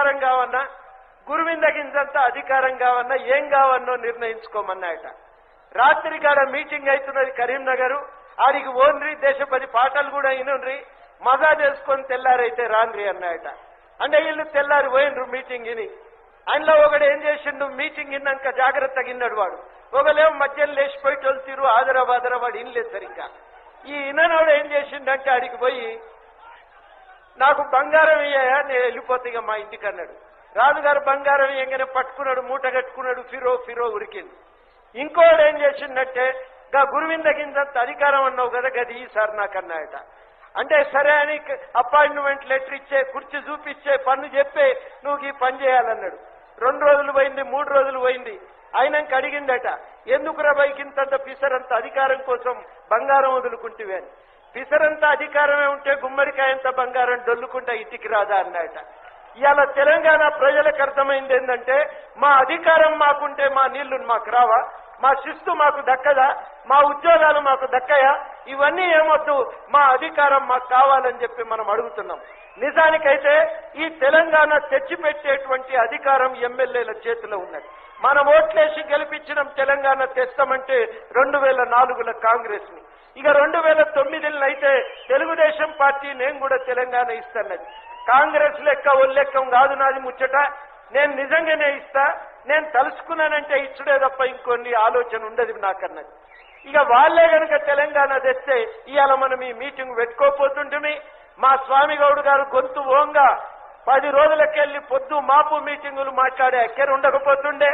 అధికారం కావన్నా గురువింద గింజంత అధికారం కావన్నా ఏం కావన్నో నిర్ణయించుకోమన్నాయట. రాత్రి కాడ మీటింగ్ అవుతున్నది కరీంనగర్, ఆడికి ఓన్రి దేశపతి పాటలు కూడా ఇనుండ్రి, మజా చేసుకొని తెల్లారైతే రాన్రి అన్నాయట. అంటే వీళ్ళు తెల్లారి పోయినరు మీటింగ్ ఇని. అందులో ఒకడు ఏం చేసిండు, మీటింగ్ ఇన్నాక జాగ్రత్తగా ఇన్నాడు వాడు. ఒకలేమో మధ్యలో లేచిపోయేటోళ్ళు తీరు ఆదరబాదరవాడు ఇనలేదు సరిగ్గా. ఈ ఇననోడు ఏం చేసిండంటే ఆడికి పోయి నాకు బంగారం ఇయ్యా, నేను వెళ్ళిపోతే మా ఇంటికి అన్నాడు. రాజుగారు బంగారం ఇయ్యంగానే పట్టుకున్నాడు, మూట కట్టుకున్నాడు, ఫిరో ఉరికింది. ఇంకోడు ఏం చేసిందంటే గా గురువింద గింజంత అధికారం అన్నావు కదా గది ఈసారి నాకు అన్నాయట. అంటే సరే అని అపాయింట్మెంట్ లెటర్ ఇచ్చే, కుర్చీ చూపిచ్చే, పన్ను చెప్పే నువ్వు ఈ పని చేయాలన్నాడు. 2 రోజులు పోయింది, 3 రోజులు పోయింది. ఆయనకి అడిగిందట, ఎందుకురా బైకింతంత పిసరంత అధికారం కోసం బంగారం వదులుకుంటేవి అని. పిసరంత అధికారమే ఉంటే గుమ్మడికాయంత బంగారం డొల్లుకుంటా ఇంటికి రాదా అన్నాయట. ఇవాళ తెలంగాణ ప్రజలకు అర్థమైంది ఏంటంటే మా అధికారం మాకుంటే మా నీళ్లు మాకు రావా, మా శిస్తు మాకు దక్కదా, మా ఉద్యోగాలు మాకు దక్కయా, ఇవన్నీ ఏమొద్దు, మా అధికారం మాకు కావాలని చెప్పి మనం అడుగుతున్నాం. నిజానికైతే ఈ తెలంగాణ తెచ్చిపెట్టేటువంటి అధికారం ఎమ్మెల్యేల చేతిలో ఉన్నది. మనం ఓట్లేసి గెలిపించడం తెలంగాణ తెస్తామంటే 2004లో కాంగ్రెస్ ని, ఇక 2009 అయితే తెలుగుదేశం పార్టీ నేను కూడా తెలంగాణ ఇస్తాన్నది. కాంగ్రెస్ లెక్క ఒల్లెక్కం కాదు నాది ముచ్చట, నేను నిజంగానే ఇస్తా, నేను తలుసుకున్నానంటే ఇచ్చుడే తప్ప ఇంకొన్ని ఆలోచన ఉండదు నాకన్నది. ఇక వాళ్లే గనక తెలంగాణ తెస్తే ఇవాళ మనం ఈ మీటింగ్ పెట్టుకోపోతుంటే మా స్వామి గౌడ్ గారు గొంతు ఓంగా 10 రోజులకెళ్లి పొద్దు మాపు మీటింగులు మాట్లాడే అక్కర ఉండకపోతుండే,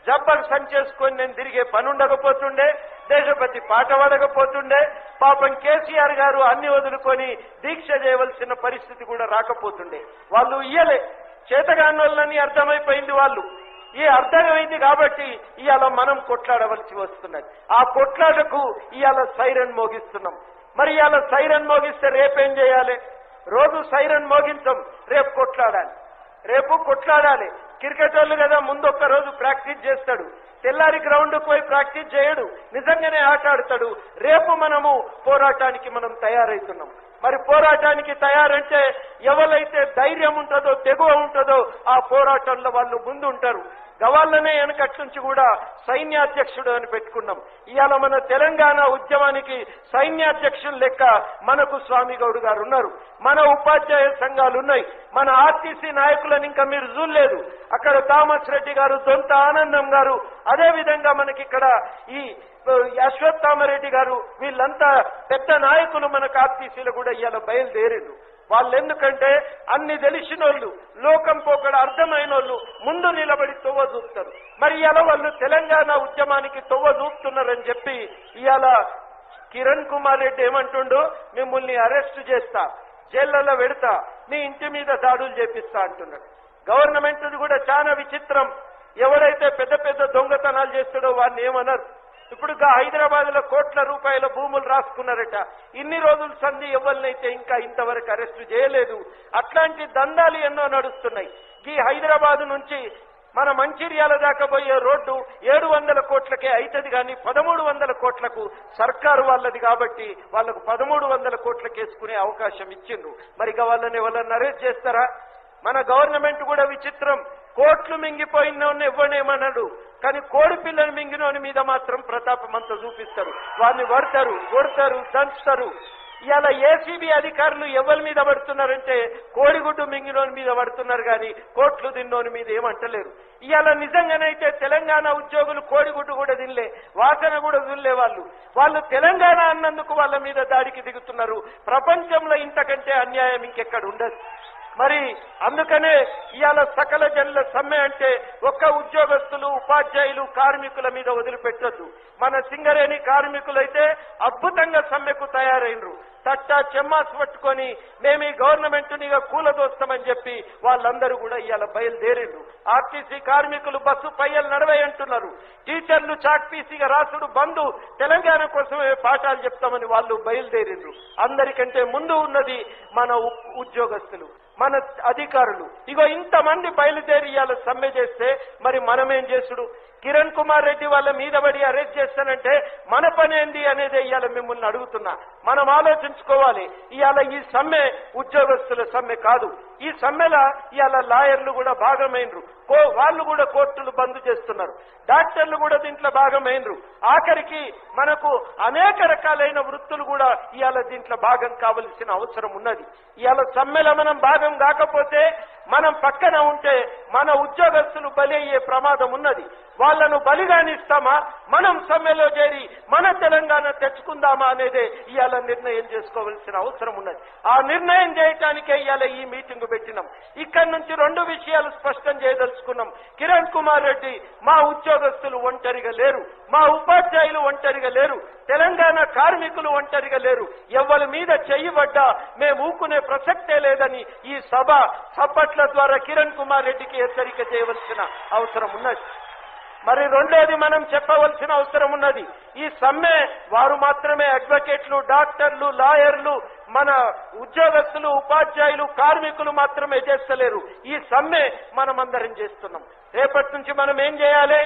జబ్బకు సంచేసుకొని నేను తిరిగే పని ఉండకపోతుండే, దేశపతి పాట పడకపోతుండే, పాపం కేసీఆర్ గారు అన్ని వదులుకొని దీక్ష చేయవలసిన పరిస్థితి కూడా రాకపోతుండే. వాళ్ళు ఇయ్యలే, చేతగానోళ్ళని అర్థమైపోయింది వాళ్ళు. ఈ అర్థమైంది కాబట్టి ఇవాళ మనం కొట్లాడవలసి వస్తున్నది. ఆ కొట్లాటకు ఇవాళ సైరన్ మోగిస్తున్నాం. మరి ఇవాళ సైరన్ మోగిస్తే రేపేం చేయాలి? రోజు సైరన్ మోగించం, రేపు కొట్లాడాలి. క్రికెట్ వాళ్ళు కదా ముందు ఒక్క రోజు ప్రాక్టీస్ చేస్తాడు, తెల్లారి గ్రౌండ్కి పోయి ప్రాక్టీస్ చేయడు, నిజంగానే ఆట ఆడతాడు. రేపు మనము పోరాటానికి మనం తయారవుతున్నాం. మరి పోరాటానికి తయారంటే ఎవరైతే ధైర్యం ఉంటుందో, తెగువ ఉంటుందో ఆ పోరాటంలో వాళ్ళు ముందు ఉంటారు. గవాళ్ళనే వెనకటి నుంచి కూడా సైన్యాధ్యక్షుడు అని పెట్టుకున్నాం. ఇవాళ మన తెలంగాణ ఉద్యమానికి సైన్యాధ్యక్షులు లెక్క మనకు స్వామి గౌడ్ గారు ఉన్నారు, మన ఉపాధ్యాయ సంఘాలు ఉన్నాయి, మన ఆర్టీసీ నాయకులను ఇంకా మీరు చూడలేదు. అక్కడ థామస్ రెడ్డి గారు, దొంత ఆనందం గారు, అదే విధంగా మనకి ఇక్కడ ఈ అశ్వత్థామరెడ్డి గారు, వీళ్ళంతా పెద్ద నాయకులు మనకు ఆర్టీసీలో కూడా ఇవాళ బయలుదేరిండ్రు. వాళ్ళు ఎందుకంటే అన్ని తెలిసినోళ్ళు, లోకం పోకడ అర్థమైన వాళ్ళు ముందు నిలబడి తొవ్వ చూపుతారు. మరి ఇవాళ వాళ్ళు తెలంగాణ ఉద్యమానికి తొవ్వ చూపుతున్నారని చెప్పి ఇవాళ కిరణ్ కుమార్ రెడ్డి ఏమంటుండో, మిమ్మల్ని అరెస్ట్ చేస్తా, జైళ్లలో పెడతా, మీ ఇంటి మీద దాడులు చేపిస్తా అంటున్నాడు. గవర్నమెంట్ కూడా చాలా విచిత్రం. ఎవరైతే పెద్ద పెద్ద దొంగతనాలు చేస్తాడో వాడిని ఏమన్నారు. ఇప్పుడు హైదరాబాద్ లో కోట్ల రూపాయల భూములు రాసుకున్నారట. ఇన్ని రోజులు సంధి ఎవరినైతే ఇంకా ఇంతవరకు అరెస్టు చేయలేదు. అట్లాంటి దందాలు ఎన్నో నడుస్తున్నాయి. ఈ హైదరాబాద్ నుంచి మన మంచిర్యాల దాకా పోయే రోడ్డు 700 కోట్లకే అవుతుంది, కానీ 1300 కోట్లకు సర్కారు వాళ్ళది కాబట్టి వాళ్లకు 1300 కోట్లకి వేసుకునే అవకాశం ఇచ్చిండ్రు. మరి వాళ్ళని ఎవరన్నా అరెస్ట్ చేస్తారా? మన గవర్నమెంట్ కూడా విచిత్రం. కోట్లు మింగిపోయినోని ఇవ్వనేమన్నాడు, కానీ కోడి పిల్లని మింగినోని మీద మాత్రం ప్రతాపం అంతా చూపిస్తారు. వారిని కొడతారు, దంచుతారు. ఇవాళ ఏసీబీ అధికారులు ఎవరి మీద పడుతున్నారంటే కోడిగుడ్డు మింగినోని మీద పడుతున్నారు, కానీ కోట్లు తిన్నోని మీద ఏమంటలేరు. ఇవాళ నిజంగానైతే తెలంగాణ ఉద్యోగులు కోడిగుడ్డు కూడా తినలే, వాసన కూడా తినలే. వాళ్ళు తెలంగాణ అన్నందుకు వాళ్ళ మీద దాడికి దిగుతున్నారు. ప్రపంచంలో ఇంతకంటే అన్యాయం ఇంకెక్కడ ఉండదు. మరి అందుకనే ఇవాళ సకల జనుల సమ్మె అంటే ఒక్క ఉద్యోగస్తులు, ఉపాధ్యాయులు, కార్మికుల మీద వదిలిపెట్టొద్దు. మన సింగరేణి కార్మికులైతే అద్భుతంగా సమ్మెకు తయారైనరు. తట్టా చెమ్మాస్ పట్టుకొని మేము ఈ గవర్నమెంట్ని కూలదోస్తామని చెప్పి వాళ్ళందరూ కూడా ఇవాళ బయలుదేరిండ్రు. ఆర్టీసీ కార్మికులు బస్సు పయ్యలు నడవై అంటున్నారు. టీచర్లు చాక్పీసీగా రాసుడు బంధు, తెలంగాణ కోసమే పాఠాలు చెప్తామని వాళ్ళు బయలుదేరిండ్రు. అందరికంటే ముందు ఉన్నది మన ఉద్యోగస్తులు, మన అధికారులు. ఇంతమంది బయలుదేరి ఇవాళ సమ్మె చేస్తే మరి మనమేం చేసుడు? కిరణ్ కుమార్ రెడ్డి వాళ్ళ మీద పడి అరెస్ట్ చేస్తానంటే మన పని ఏంది అనేది ఇవాళ మిమ్మల్ని అడుగుతున్నా. మనం ఆలోచించుకోవాలి. ఇవాళ ఈ సమ్మె ఉద్యోగస్తుల సమ్మె కాదు. ఈ సమ్మెల ఇవాళ లాయర్లు కూడా భాగమైనరు. వాళ్ళు కూడా కోర్టులు బంద్ చేస్తున్నారు. డాక్టర్లు కూడా దీంట్లో భాగమైనరు. ఆఖరికి మనకు అనేక రకాలైన వృత్తులు కూడా ఇవాళ దీంట్లో భాగం కావలసిన అవసరం ఉన్నది. ఇవాళ సమ్మెల మనం భాగం కాకపోతే మనం పక్కన ఉంటే మన ఉద్యోగస్తులు బలి అయ్యే ప్రమాదం ఉన్నది. వాళ్లను బలిగానిస్తామా, మనం సమ్మెలో చేరి మన తెలంగాణ తెచ్చుకుందామా అనేదే ఇవాళ నిర్ణయం చేసుకోవాల్సిన అవసరం ఉన్నది. ఆ నిర్ణయం చేయటానికే ఇవాళ ఈ మీటింగ్ పెట్టినాం. ఇక్కడి నుంచి 2 విషయాలు స్పష్టం చేయదలుచుకున్నాం. కిరణ్ కుమార్ రెడ్డి, మా ఉద్యోగస్తులు ఒంటరిగా లేరు, మా ఉపాధ్యాయులు ఒంటరిగా లేరు, తెలంగాణ కార్మికులు ఒంటరిగా లేరు. ఎవరి మీద చెయ్యబడ్డా మేము ఊకునే ప్రసక్తే లేదని ఈ సభ సప్పట్ల ద్వారా కిరణ్ కుమార్ రెడ్డికి హెచ్చరిక చేయవలసిన అవసరం ఉన్నది. మరి రెండోది మనం చెప్పవలసిన అవసరం ఉన్నది. ఈ సమ్మె వారు మాత్రమే అడ్వకేట్లు, డాక్టర్లు, లాయర్లు, మన ఉద్యోగస్తులు, ఉపాధ్యాయులు, కార్మికులు మాత్రమే చేస్తలేరు. ఈ సమ్మె మనమందరం చేస్తున్నాం. రేపటి నుంచి మనం ఏం చేయాలి?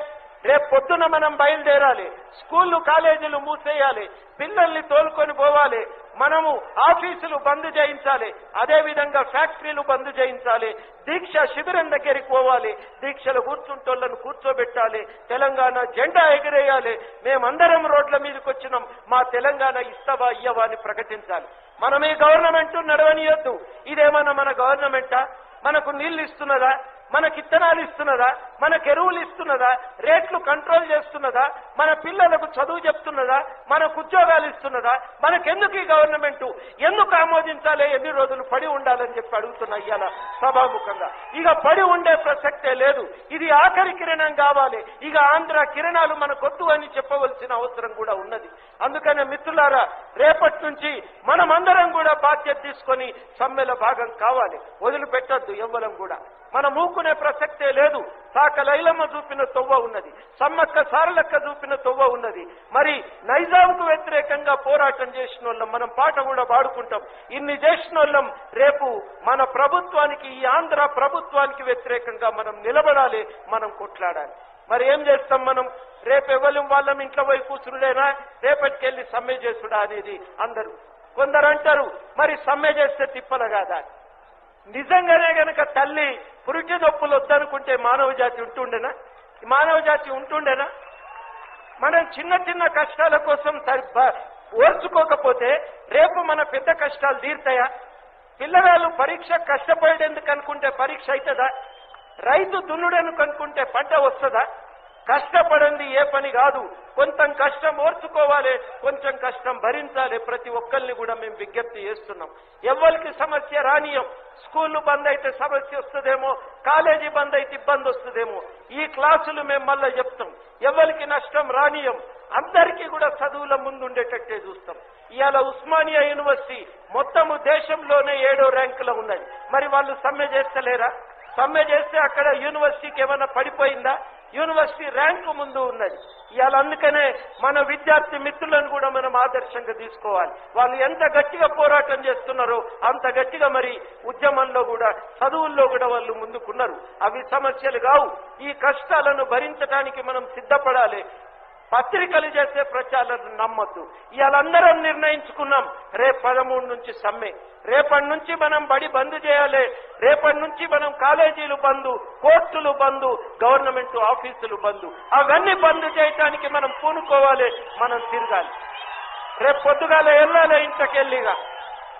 రేపు పొద్దున మనం బయలుదేరాలి. స్కూళ్లు, కాలేజీలు మూసేయాలి. పిల్లల్ని తోలుకొని పోవాలి. మనము ఆఫీసులు బంద్ చేయించాలి. అదేవిధంగా ఫ్యాక్టరీలు బంద్ చేయించాలి. దీక్ష శిబిరం దగ్గరికి పోవాలి. దీక్షలు కూర్చుంటోళ్లను కూర్చోబెట్టాలి. తెలంగాణ జెండా ఎగిరేయాలి. మేమందరం రోడ్ల మీదకి వచ్చినాం, మా తెలంగాణ ఇస్తావా ఇయ్యవా అని ప్రకటించాలి. మనం ఈ గవర్నమెంట్ నడవనియొద్దు. ఇదేమన్నా మన గవర్నమెంటా? మనకు నీళ్లు ఇస్తున్నదా? మనకి ఇత్తనాలు ఇస్తున్నదా? మనకు ఎరువులు ఇస్తున్నదా? రేట్లు కంట్రోల్ చేస్తున్నదా? మన పిల్లలకు చదువు చెప్తున్నదా? మనకు ఉద్యోగాలు ఇస్తున్నదా? మనకెందుకు ఈ గవర్నమెంట్? ఎందుకు ఆమోదించాలి? ఎన్ని రోజులు పడి ఉండాలని చెప్పి అడుగుతున్నా ఇవాళ సభాముఖంగా. ఇక పడి ఉండే ప్రసక్తే లేదు. ఇది ఆఖరి కిరణం కావాలి. ఇక ఆంధ్ర కిరణాలు మనకొద్దు అని చెప్పవలసిన అవసరం కూడా ఉన్నది. అందుకనే మిత్రులారా, రేపటి నుంచి మనమందరం కూడా బాధ్యత తీసుకొని సమ్మెల భాగం కావాలి. వదిలిపెట్టద్దు ఎవ్వరం కూడా. మనం ఊకునే ప్రసక్తే లేదు. సాక లైలమ్మ చూపిన తొవ్వ ఉన్నది, సమ్మక్క సారలక్క చూపిన తొవ్వ ఉన్నది. మరి నైజాంకు వ్యతిరేకంగా పోరాటం చేసిన వాళ్ళం, మనం పాట కూడా పాడుకుంటాం. ఇన్ని చేసిన వాళ్ళం రేపు మన ప్రభుత్వానికి, ఈ ఆంధ్ర ప్రభుత్వానికి వ్యతిరేకంగా మనం నిలబడాలి, మనం కొట్లాడాలి. మరి ఏం చేస్తాం మనం? రేపు ఎవరు వాళ్ళం ఇంట్లో పోయి కూర్చుండేనా, రేపటికెళ్ళి సమ్మె చేసుడా అనేది అందరూ. కొందరు అంటారు మరి సమ్మె చేస్తే తిప్పల కాదా? నిజంగానే గనక తల్లి పురుటి నొప్పులు వద్దనుకుంటే మానవ జాతి ఉంటుండేనా? మానవ జాతి ఉంటుండేనా? మనం చిన్న చిన్న కష్టాల కోసం ఓర్చుకోకపోతే రేపు మన పెద్ద కష్టాలు తీరుతాయా? పిల్లవాళ్ళు పరీక్ష కష్టపడేందుకు అనుకుంటే పరీక్ష అవుతుందా? రైతు దున్నుడనుకు అనుకుంటే పంట వస్తుందా? కష్టపడింది ఏ పని కాదు. కొంచెం కష్టం ఓర్చుకోవాలి, కొంచెం కష్టం భరించాలి. ప్రతి ఒక్కరిని కూడా మేము విజ్ఞప్తి చేస్తున్నాం. ఎవరికి సమస్య రానియం. స్కూళ్లు బంద్ అయితే సమస్య వస్తుందేమో, కాలేజీ బంద్ అయితే ఇబ్బంది వస్తుందేమో. ఈ క్లాసులు మేము మళ్ళా చెప్తాం. ఎవరికి నష్టం రానియం. అందరికీ కూడా చదువుల ముందుండేటట్టే చూస్తాం. ఇవాళ ఉస్మానియా యూనివర్సిటీ మొత్తము దేశంలోనే 7వ ర్యాంకులో ఉన్నది. మరి వాళ్ళు సమ్మె చేస్తలేరా? సమ్మె చేస్తే అక్కడ యూనివర్సిటీకి ఏమైనా పడిపోయిందా? యూనివర్సిటీ ర్యాంకు ముందు ఉన్నది. ఇవాళ అందుకనే మన విద్యార్థి మిత్రులను కూడా మనం ఆదర్శంగా తీసుకోవాలి. వాళ్ళు ఎంత గట్టిగా పోరాటం చేస్తున్నారో అంత గట్టిగా మరి ఉద్యమంలో కూడా, చదువుల్లో కూడా వాళ్ళు ముందుకున్నారు. అవి సమస్యలు కావు. ఈ కష్టాలను భరించడానికి మనం సిద్ధపడాలి. పత్రికలు చేసే ప్రచారాలను నమ్మొద్దు. ఇవాళ అందరం నిర్ణయించుకున్నాం, రేపు 13 నుంచి సమ్మె. రేపటి నుంచి మనం బడి బంద్ చేయాలి. రేపటి నుంచి మనం కాలేజీలు బంద్, కోర్టులు బంద్, గవర్నమెంట్ ఆఫీసులు బంద్. అవన్నీ బంద్ చేయడానికి మనం పూనుకోవాలి, మనం తిరగాలి. రేపు పొద్దుగాల వెళ్ళాలి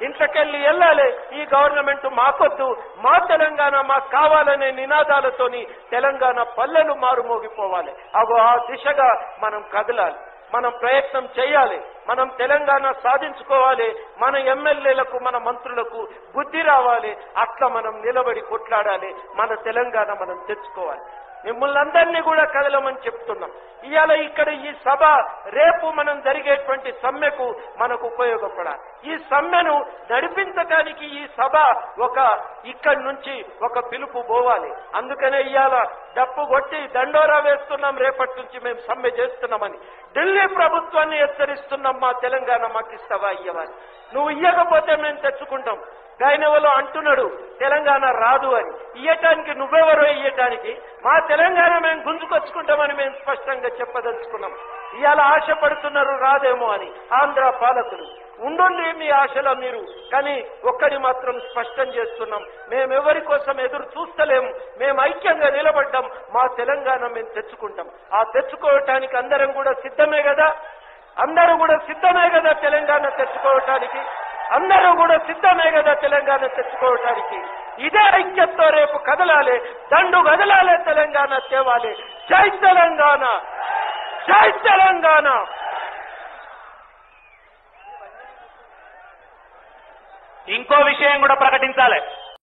ఇంట్లోకెళ్ళి వెళ్ళాలి. ఈ గవర్నమెంట్ మాకొద్దు, మా తెలంగాణ మాకు కావాలనే నినాదాలతోని తెలంగాణ పల్లెలు మారుమోగిపోవాలి. ఆ దిశగా మనం కదలాలి, మనం ప్రయత్నం చేయాలి. మనం తెలంగాణ సాధించుకోవాలి. మన ఎమ్మెల్యేలకు, మన మంత్రులకు బుద్ధి రావాలి. అట్లా మనం నిలబడి కొట్లాడాలి. మన తెలంగాణ మనం తెచ్చుకోవాలి. మిమ్మల్ని అందరినీ కూడా కదలమని చెప్తున్నాం. ఇవాళ ఇక్కడ ఈ సభ రేపు మనం జరిగేటువంటి సమ్మెకు మనకు ఉపయోగపడాలి. ఈ సమ్మెను నడిపించడానికి ఈ సభ ఇక్కడి నుంచి ఒక పిలుపు పోవాలి. అందుకనే ఇవాళ డప్పు కొట్టి దండోరా వేస్తున్నాం. రేపటి నుంచి మేము సమ్మె చేస్తున్నామని ఢిల్లీ ప్రభుత్వాన్ని హెచ్చరిస్తున్నాం. మా తెలంగాణ మాకు ఇస్తావా ఇయ్యవని. నువ్వు ఇయ్యకపోతే మేము తెచ్చుకుంటాం. ఆయన ఎవరో అంటున్నాడు తెలంగాణ రాదు అని. ఇయ్యటానికి నువ్వెవరో ఇయ్యటానికి? మా తెలంగాణ మేము గుంజుకొచ్చుకుంటామని మేము స్పష్టంగా చెప్పదలుచుకున్నాం. ఇవాళ ఆశపడుతున్నారు రాదేమో అని ఆంధ్ర పాలకులు. ఉండండి మీ ఆశలో మీరు, కానీ ఒక్కడి మాత్రం స్పష్టం చేస్తున్నాం, మేమెవరి కోసం ఎదురు చూస్తలేము. మేము ఐక్యంగా నిలబడ్డాం. మా తెలంగాణ మేము తెచ్చుకుంటాం. ఆ తెచ్చుకోవటానికి అందరం కూడా సిద్ధమే కదా? అందరూ కూడా సిద్ధమే కదా తెలంగాణ తెచ్చుకోవటానికి? అందరూ కూడా సిద్ధమే కదా తెలంగాణ తెచ్చుకోవటానికి? ఇదే ఐక్యతతో రేపు కదలాలి, దండు కదలాలి, తెలంగాణ తేవాలి. జై తెలంగాణ, జై తెలంగాణ. ఇంకో విషయం కూడా ప్రకటించాలి.